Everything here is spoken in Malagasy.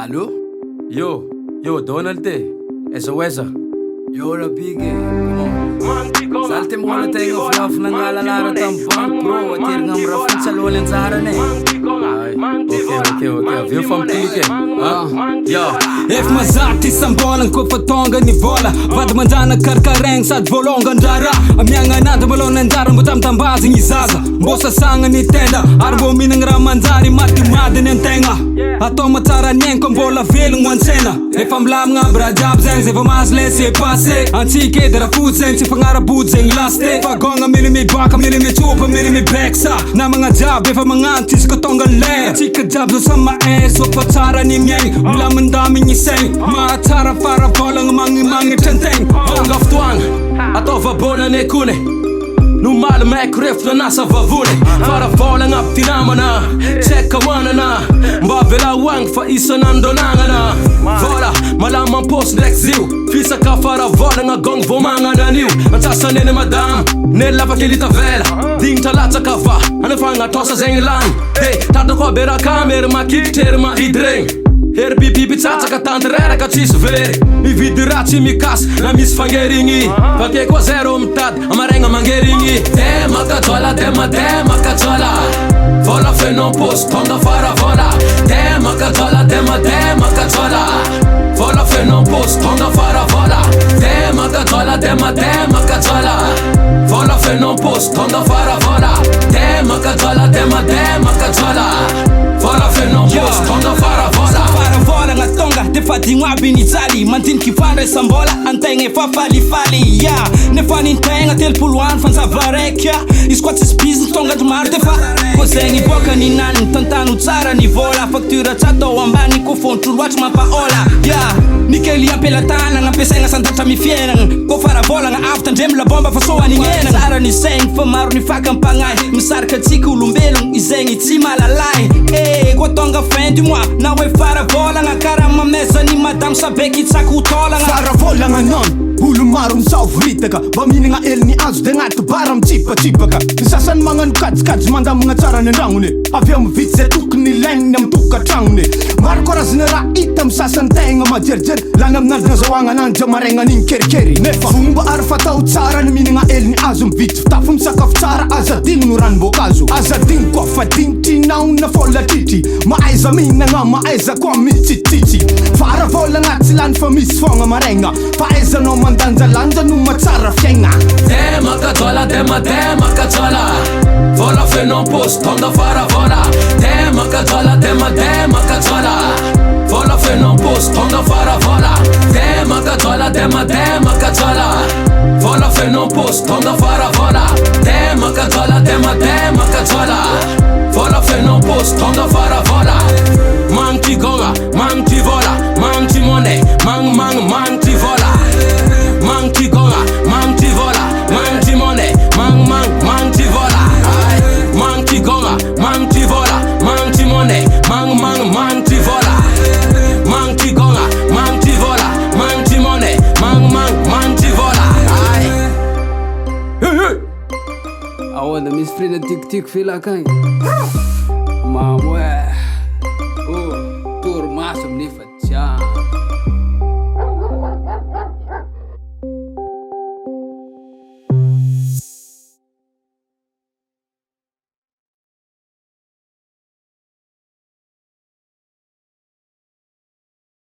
Allô? Yo, Donald te. Weza. Yo rapige, comment? Salte mo na tayo fluff na ngalalaro tampang pro. Atir ngam rafin sa lolin sa harane. Okay. Viu fam tike. Ja, ef mazati sambolan ko fatonga ni vola. Vad mandana karkareng sad volonga ndara. Amyanga nada balona ndara mutam tambazi ni zaza. Bosa sanga ni tenda, arbo minang ramanzari mati maden entenga. Ato matara nyen kon bola velung wansena. Ef am lam nga brajab zeng se vamas lese passe. Antike dara food zeng si fangara boot zeng laste. Fagonga mili mi baka mili mi chupa mili mi beksa. Na mga jab ef mga antis ko tonga le. Chika jab so sama es so patara ni myeng. Mula mendami ni seng. Matara para volang mangi tenteng. Hongaf tuan. Ato vabona ne kune. Normal med kräftor nasa vavune. Fara volan upp till namana. Checka wanana. Mbavela wang fa isanando nangana. Vola malaman post direkt ziu. Fisa ka fara volan a gång för många där nu. Antassa nene madam. Nella pa lite vela. Ding talata ka va. Han fanga tossa zenglan. Hey, tado ko bera kamer ma kikter ma idreng. Her bibi tsatsa ka tandrera ka tsisveri. Mi vidirachi mi kas na mis fangeringi. Pake ko zero mtad amarenga mangeringi. Tema kachola Vola fe non post tonga fara vola. Tema kachola Vola fe non post tonga fara vola. Tema kachola Vola fe non post tonga fara vola. Tema kachola Vola fe non post tonga fara vola. Fara vola nga tonga te fati ngwabi ni tsali. Mantin ki fara sambola antenge fa fali ya. Ne fani ntenga tel puluan fan sa varekya. Isquat se spis tonga de mar te fa. Kosengi boka ni nani tantanu tsara ni vola. Faktura chato ambani ko fontu watch ma paola. Ya nikeli apela tana nga pesenga santata mi fiera. Ko fara vola nga after dem la bomba fa so ani ngena. Tsara ni seng fa maru ni fakam pangai. Misarka tsiku lumbelung izengi tsima la lai. Ko tonga fin du mois na we fara vola nga karama mesa ni madam sabeki tsakutola nga. Fara vola nga non. Hulu marum sa vritaka. Bamini nga el ni azo de ngat baram tsipaka. Sasan mangan kats manda mga tsara ng rangune. Avya mo vitse tuk ni leng nam tuka trangune. Markoras na ra itam sasan tenga majerjer. Lanam na zawangan ang jamarenga ning keri. Nefa fumba arfa tau tsara na mini nga el ni azum vit. Tafum sakaf tsara azading nuran bokazu. Azading kwa fading tinaw na fola titi. Maaiza mina nga maaiza kwa mititi. Fara vola nga tsilan fa misfonga marenga. Paeza no mandanza landa numa tsara fienga. Tema kachola Vola fe non post tonga fara vola. Tema kachola Vola fe non post tonga fara vola. Tema kachola Vola fe non post tonga fara vola. Tema kachola Vola fe non post tonga fara vola. Manti gonga, manti vola. Manti money, manti vola. Manti gonga, manti vola. Manti money, manti vola. Manti gonga, manti vola. Manti money, manti vola. Manti gonga, manti vola. Manti money, manti vola. Awan, da mis frina tik fila kain.